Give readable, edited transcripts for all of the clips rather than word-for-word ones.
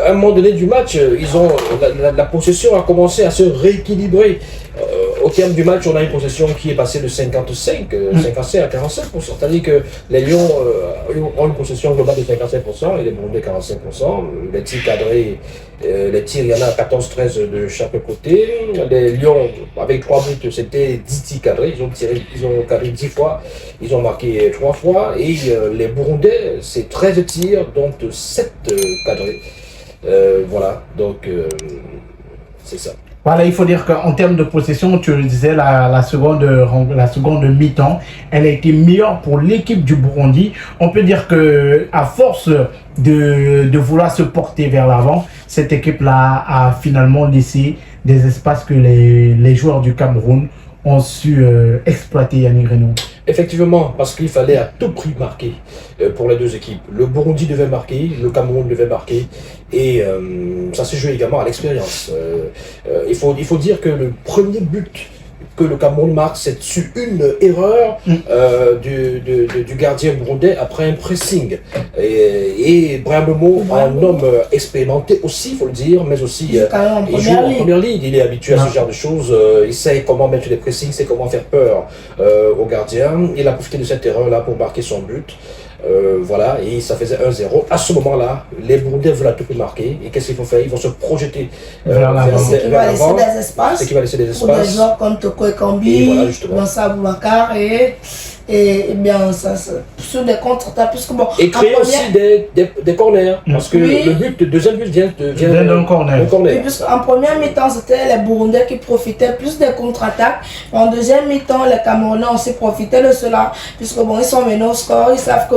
à un moment donné du match, la possession a commencé à se rééquilibrer. Au terme du match, on a une possession qui est passée de 55 à 45%. C'est-à-dire que les Lions ont une possession globale de 55% et les Burundais 45%. Les tirs cadrés, les tirs, il y en a 14-13 de chaque côté. Les Lions, avec 3 buts, c'était 10 tirs cadrés. Ils ont cadré 10 fois. Ils ont marqué 3 fois. Et les Burundais, c'est 13 tirs, donc 7 cadrés. Voilà, donc c'est ça. Voilà, il faut dire qu'en termes de possession, tu le disais, la seconde mi-temps, elle a été meilleure pour l'équipe du Burundi. On peut dire que à force de vouloir se porter vers l'avant, cette équipe-là a finalement laissé des espaces que les joueurs du Cameroun ont su exploiter, Yannick Reynaud. Effectivement, parce qu'il fallait à tout prix marquer pour les deux équipes. Le Burundi devait marquer, le Cameroun devait marquer, et ça s'est joué également à l'expérience. Il faut dire que le premier but que le Cameroun marque, c'est sur une erreur du gardien burundais après un pressing. Et Brahimo, un homme expérimenté aussi, il faut le dire, mais aussi il joue en première ligue. Il est habitué à ce genre de choses. Il sait comment mettre des pressings, il sait comment faire peur au gardien. Il a profité de cette erreur-là pour marquer son but. Voilà, et ça faisait 1-0. À ce moment-là, les Burundais veulent à tout prix marquer. Et qu'est-ce qu'il faut faire? Ils vont se projeter vers l'avant. C'est qui va laisser des espaces. C'est qui va laisser des espaces. Pour des joueurs comme Toko Ekambi, Moussa Boubacar et bien ça sur des contre-attaques. Et créer aussi des corners. Parce que le deuxième but vient d'un corner. Et en première mi-temps, c'était les Burundais qui profitaient plus des contre-attaques. En deuxième mi-temps, les Camerounais aussi profitaient de cela. Puisque ils sont menés au score, ils savent que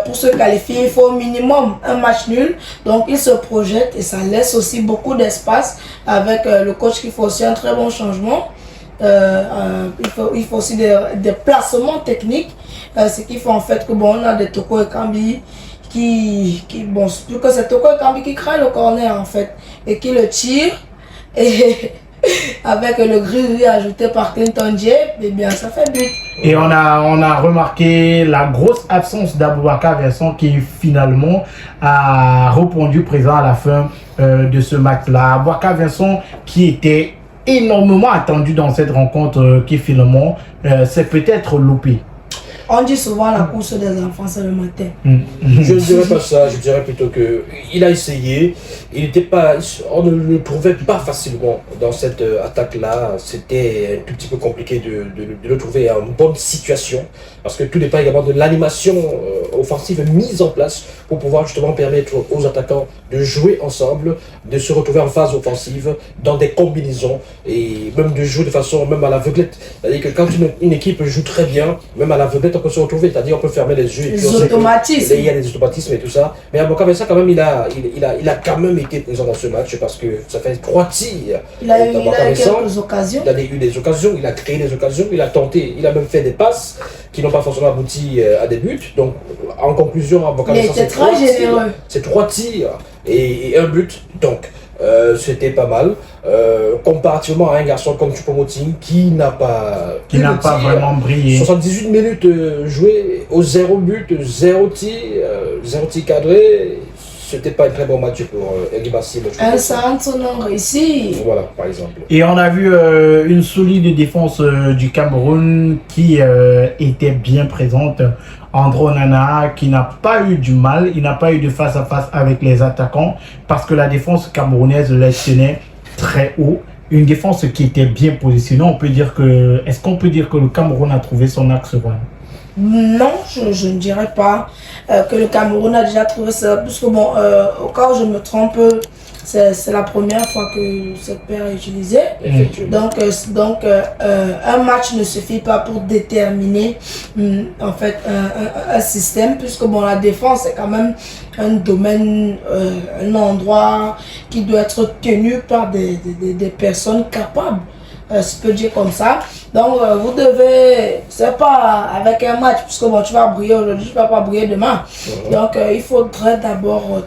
pour se qualifier, il faut au minimum un match nul. Donc ils se projettent et ça laisse aussi beaucoup d'espace avec le coach qui fait aussi un très bon changement. Il faut aussi des placements techniques, ce qui fait en fait que on a des Toko Ekambi qui plus que c'est Toko Ekambi qui crée le corner en fait et qui le tire et avec le gris ajouté par Clinton J, eh bien ça fait but. Et on a remarqué la grosse absence d'Aboubacar Vincent qui finalement a répondu présent à la fin de ce match-là. Aboubacar Vincent qui était énormément attendu dans cette rencontre qui finalement s'est peut-être loupé. On dit souvent la course des enfants c'est le matin. Je ne dirais pas ça, je dirais plutôt que il a essayé, on ne le trouvait pas facilement dans cette attaque-là. C'était un tout petit peu compliqué de le trouver en bonne situation, parce que tout dépend également de l'animation offensive mise en place pour pouvoir justement permettre aux attaquants de jouer ensemble, de se retrouver en phase offensive, dans des combinaisons, et même de jouer de façon même à l'aveuglette. C'est-à-dire que quand une équipe joue très bien, même à l'aveuglette, on peut se retrouver, c'est-à-dire on peut fermer les yeux. Les automatismes. Il y a des automatismes et tout ça. Mais Aboubacar ça quand même, il a quand même été présent dans ce match parce que ça fait 3 tirs. Il a eu quelques occasions. Il a eu des occasions, il a créé des occasions, il a tenté, il a même fait des passes qui n'ont pas forcément abouti à des buts. Donc en conclusion, Aboubacar c'est 3 tirs et un but. Donc c'était pas mal. Comparativement à un garçon comme Choupo-Moting qui n'a pas vraiment brillé. 78 minutes jouées au 0 but, 0 tir, 0 tir cadré. C'était pas un très bon match pour Elibassi. Un centre non réussi. Voilà, par exemple. Et on a vu une solide défense du Cameroun qui était bien présente. Andro Nana qui n'a pas eu du mal, il n'a pas eu de face à face avec les attaquants parce que la défense camerounaise les tenait très haut. Une défense qui était bien positionnée. Est-ce qu'on peut dire que le Cameroun a trouvé son axe droit? Non, je ne dirais pas que le Cameroun a déjà trouvé ça. Puisque au cas où je me trompe, c'est la première fois que cette paire est utilisée. Donc un match ne suffit pas pour déterminer en fait un système, puisque la défense est quand même un domaine, un endroit qui doit être tenu par des personnes capables. Je peux dire comme ça. Donc vous devez, c'est pas avec un match, puisque tu vas briller aujourd'hui, tu vas pas briller demain. Donc il faudrait d'abord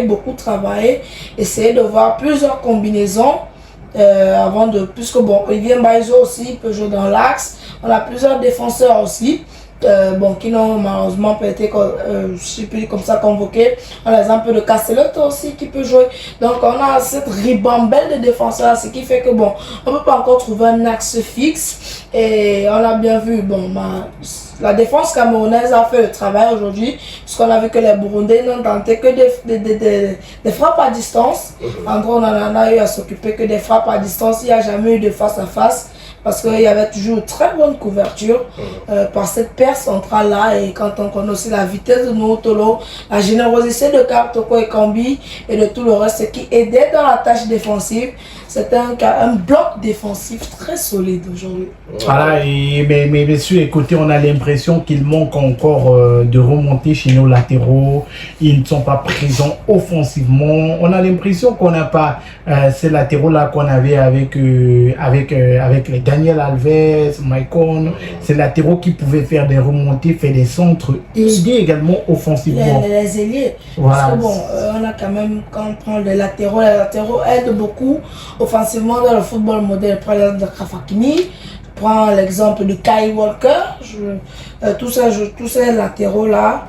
beaucoup travailler, essayer de voir plusieurs combinaisons puisque Olivier Mbaizo aussi peut jouer dans l'axe. On a plusieurs défenseurs aussi. qui n'ont malheureusement pas été comme ça convoqués. On a l'exemple de Castellotto aussi qui peut jouer. Donc on a cette ribambelle de défenseurs, ce qui fait que bon, on ne peut pas encore trouver un axe fixe. Et on a bien vu, la défense camerounaise a fait le travail aujourd'hui, puisqu'on a vu que les Burundais n'ont tenté que des frappes à distance. En gros, on en a eu à s'occuper que des frappes à distance. Il n'y a jamais eu de face à face. Parce qu'il y avait toujours une très bonne couverture par cette paire centrale-là. Et quand on connaît aussi la vitesse de Nootolo, la générosité de Kartoko et Kambi et de tout le reste qui aidait dans la tâche défensive, c'était un bloc défensif très solide aujourd'hui. Voilà, mais messieurs, écoutez, on a l'impression qu'il manque encore de remonter chez nos latéraux. Ils ne sont pas présents offensivement. On a l'impression qu'on n'a pas ces latéraux-là qu'on avait avec les Daniel Alves, Maicon, ces latéraux qui pouvaient faire des remontées, faire des centres et aider également offensivement. Les ailiers. Voilà. Parce que bon, on a quand même, quand on prend les latéraux aident beaucoup offensivement dans le football moderne. Par exemple, de Krafakini, prends l'exemple de Kai Walker, tous ces latéraux-là.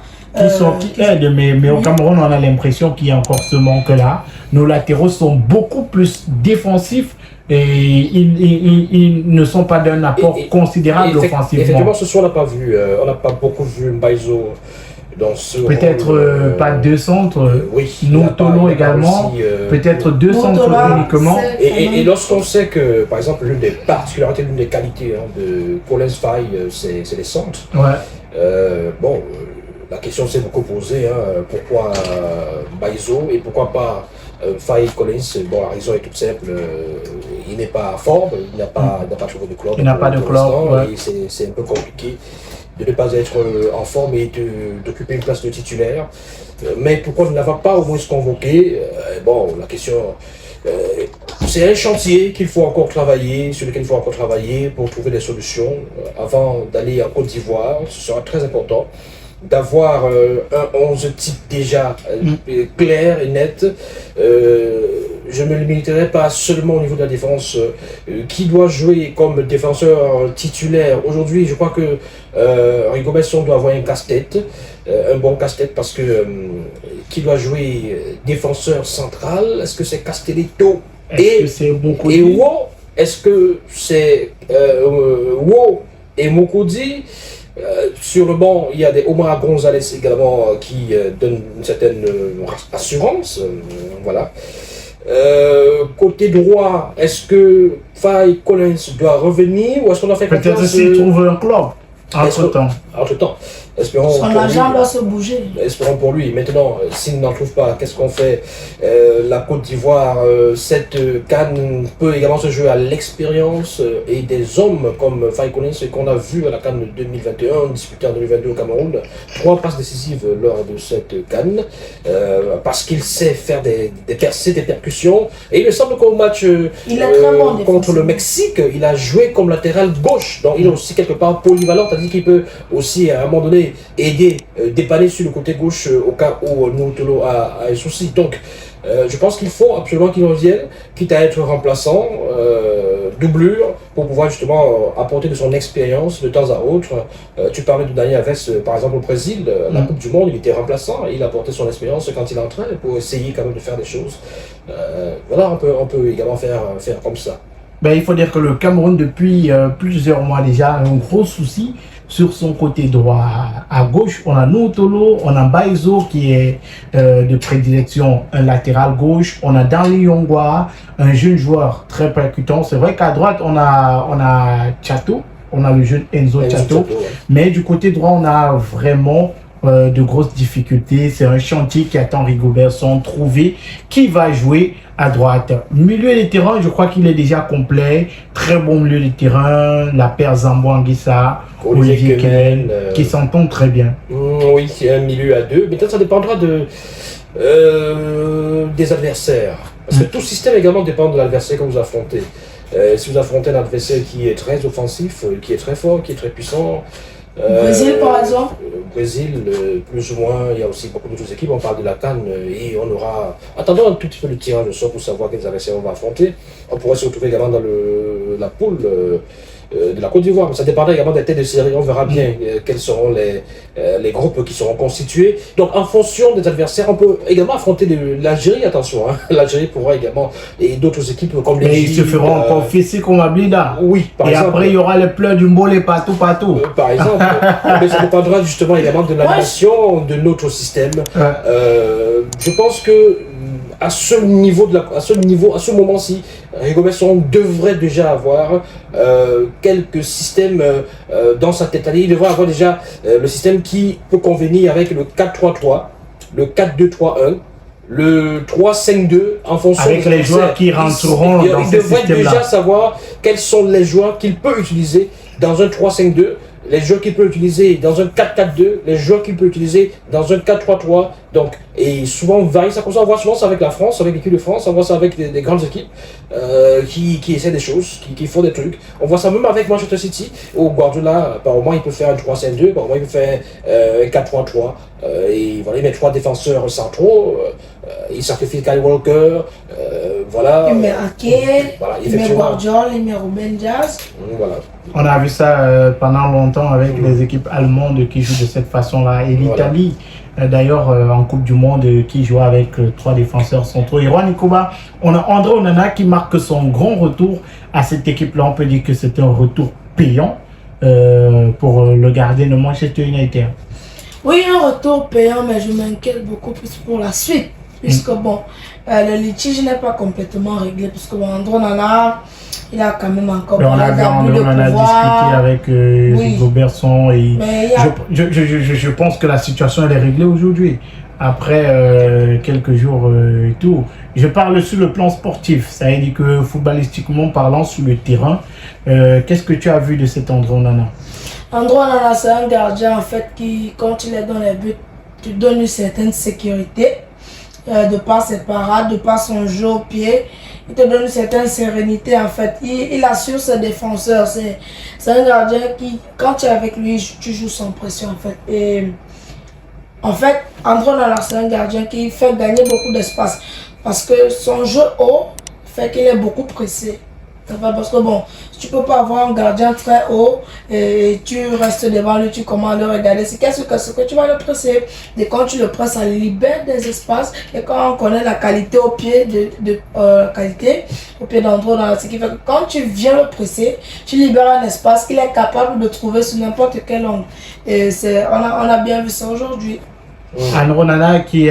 Qui aident, mais au Cameroun, on a l'impression qu'il y a encore ce manque-là. Nos latéraux sont beaucoup plus défensifs. Et ils ne sont pas d'un apport considérable offensivement. Effectivement, ce soir, on n'a pas beaucoup vu Mbaizo dans ce peut-être pas deux centres, oui, Nootolo également, peut-être deux centres uniquement. Et lorsqu'on sait que, par exemple, l'une des particularités, l'une des qualités de Collins Faye, c'est les centres. Ouais. La question s'est beaucoup posée, pourquoi Mbaizo et pourquoi pas Faye Collins. Bon, la raison est toute simple, il n'est pas fort, il n'a pas trouvé de club. Il n'a pas de club, ouais. C'est un peu compliqué de ne pas être en forme et d'occuper une place de titulaire. Mais pourquoi ne l'avoir pas au moins convoqué? La question, c'est un chantier qu'il faut encore travailler, sur lequel il faut encore travailler pour trouver des solutions avant d'aller en Côte d'Ivoire. Ce sera très important d'avoir un 11 type déjà clair et net. Je ne me limiterai pas seulement au niveau de la défense. Qui doit jouer comme défenseur titulaire? Aujourd'hui, je crois que Rigo Besson doit avoir un casse-tête, un bon casse-tête, parce que qui doit jouer défenseur central? Est-ce que c'est Castelletto et Wo? Est-ce que c'est Wo et Mokodi? Sur le banc, il y a des Omar Gonzalez également qui donnent une certaine assurance. Voilà. Côté droit, est-ce que Faye Collins doit revenir ou est-ce qu'on doit faire confiance? Peut-être s'il trouve un club entre-temps. Espérons son agent doit se bouger. Espérons pour lui. Maintenant, s'il n'en trouve pas, qu'est-ce qu'on fait? La Côte d'Ivoire, cette CAN peut également se jouer à l'expérience et des hommes comme Faye Collins qu'on a vu à la CAN 2021, disputée en 2022 au Cameroun. 3 passes décisives lors de cette CAN, parce qu'il sait faire des percées, des percussions. Et il me semble qu'au match contre le Mexique, il a joué comme latéral gauche. Donc il est aussi quelque part polyvalent, c'est-à-dire qu'il peut aussi à un moment donné aider, dépanner sur le côté gauche au cas où Nootolo a un souci. Donc je pense qu'il faut absolument qu'il revienne, quitte à être remplaçant, doublure, pour pouvoir justement apporter de son expérience de temps à autre. Tu parlais de Daniel Alves, par exemple au Brésil, la Coupe du Monde, il était remplaçant, il apportait son expérience quand il entrait pour essayer quand même de faire des choses. Voilà, on peut également faire comme ça. Il faut dire que le Cameroun, depuis plusieurs mois déjà, a un gros souci sur son côté droit. À gauche, on a Nootolo, on a Mbaizo qui est de prédilection un latéral gauche, on a Danley Yongwa, un jeune joueur très percutant. C'est vrai qu'à droite, on a Chato, on a le jeune Enzo Chato, ouais. Mais du côté droit, on a vraiment de grosses difficultés. C'est un chantier qui attend Rigo Besson, trouver qui va jouer à droite. Milieu de terrain, je crois qu'il est déjà complet. Très bon milieu de terrain. La paire Zambo-Anguissa, Olivier Kellen, qui s'entendent très bien. Oui, c'est un milieu à deux. Mais peut-être ça dépendra des adversaires. Parce que tout système également dépend de l'adversaire que vous affrontez. Si vous affrontez un adversaire qui est très offensif, qui est très fort, qui est très puissant, Brésil par exemple. Brésil, plus ou moins, il y a aussi beaucoup d'autres équipes, on parle de la CAN et on aura... Attendons un tout petit peu le tirage de sort pour savoir quels adversaires on va affronter. On pourrait se retrouver également dans la poule de la Côte d'Ivoire. Ça dépendra également des têtes de série. On verra bien quels seront les groupes qui seront constitués. Donc, en fonction des adversaires, on peut également affronter l'Algérie. Attention, hein. L'Algérie pourra également, et d'autres équipes comme les. Mais ils se feront encore fesser comme Abida. Oui, par exemple. Et après, il y aura les pleurs du Mbolé partout. Par exemple. Mais ça dépendra justement également de la nation, de notre système. Je pense que à ce moment-ci, Rigobert devrait déjà avoir quelques systèmes dans sa tête. Il devrait avoir déjà le système qui peut convenir avec le 4-3-3, le 4-2-3-1, le 3-5-2 en fonction avec les joueurs qui rentreront dans ce système-là. Il devrait déjà savoir quels sont les joueurs qu'il peut utiliser dans un 3-5-2, les joueurs qu'il peut utiliser dans un 4-4-2, les joueurs qu'il peut utiliser dans un 4-3-3. Donc, et souvent on varie ça comme ça. On voit souvent ça avec la France, avec l'équipe de France, on voit ça avec des grandes équipes qui essaient des choses, qui font des trucs. On voit ça même avec Manchester City, où Guardiola, par moment, il peut faire un 3-5-2, par moment, il peut faire un 4-3-3. Et voilà, il met 3 défenseurs centraux, il sacrifie Kyle Walker, voilà. Il met Ake, voilà, il met Guardiola, il met Ruben Dias. Voilà. On a vu ça pendant longtemps avec les équipes allemandes qui jouent de cette façon-là. Et l'Italie, d'ailleurs, en Coupe du Monde, qui joue avec 3 défenseurs centraux. Et Juan Nikoba, on a André Onana qui marque son grand retour à cette équipe-là. On peut dire que c'est un retour payant pour le gardien de Manchester United. Oui, un retour payant, mais je m'inquiète beaucoup plus pour la suite. Puisque bon, le litige n'est pas complètement réglé. Puisque bon, André Onana, il a quand même encore on a vu André Onana discuter avec Robertson. Et je pense que la situation elle est réglée aujourd'hui. Après quelques jours et tout. Je parle sur le plan sportif. Ça veut dire que footballistiquement parlant sur le terrain, qu'est-ce que tu as vu de cet André Onana? André Onana, c'est un gardien en fait qui, quand il est dans les buts, te donne une certaine sécurité. De par ses parades, de par son jeu au pied, il te donne une certaine sérénité en fait. Il assure ses défenseurs. C'est un gardien qui, quand tu es avec lui, tu joues sans pression en fait. Et en fait, André Onana, c'est un gardien qui fait gagner beaucoup d'espace parce que son jeu haut fait qu'il est beaucoup pressé. Parce que bon, tu peux pas avoir un gardien très haut et tu restes devant lui, tu commences à le regarder. C'est qu'est-ce que tu vas le presser. Et quand tu le presses, ça libère des espaces. Et quand on connaît la qualité au pied d'André Onana, ce qui fait que quand tu viens le presser, tu libères un espace qu'il est capable de trouver sur n'importe quel angle. Et on a bien vu ça aujourd'hui. André Onana qui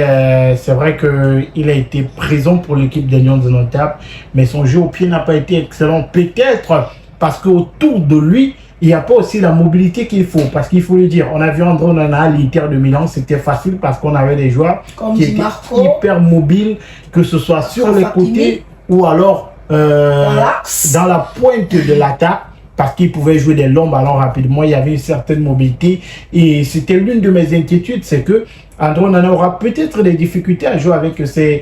c'est vrai qu'il a été présent pour l'équipe des Lions de Notable, mais son jeu au pied n'a pas été excellent, peut-être parce qu'autour de lui il n'y a pas aussi la mobilité qu'il faut, parce qu'il faut le dire, on a vu André Onana à l'Inter de Milan, c'était facile parce qu'on avait des joueurs comme qui étaient hyper mobiles, que ce soit sur les côtés ou alors dans la pointe de l'attaque, parce qu'il pouvait jouer des longs ballons rapidement, il y avait une certaine mobilité. Et c'était l'une de mes inquiétudes, c'est que André Onana aura peut-être des difficultés à jouer avec ces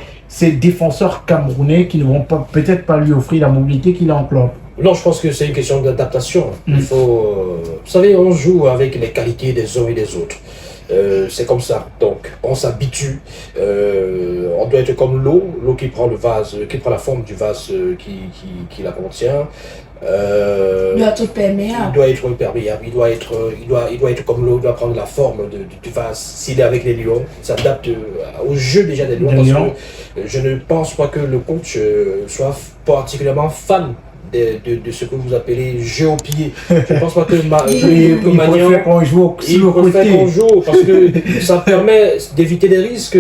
défenseurs camerounais qui ne vont peut-être pas lui offrir la mobilité qu'il a en club. Non, je pense que c'est une question d'adaptation. Il faut, vous savez, on joue avec les qualités des uns et des autres. C'est comme ça. Donc, on s'habitue. On doit être comme l'eau qui prend le vase, qui prend la forme du vase qui la contient. Il doit être perméable. Il doit être perméable. Il doit être comme l'eau. Il doit prendre la forme du vase. S'il est avec les lions, il s'adapte au jeu déjà des lions. Parce que je ne pense pas que le coach soit particulièrement fan de ce que vous appelez jeu au pied. Je ne pense pas que il préfère qu'on joue sur le côté. Parce que ça permet d'éviter des risques.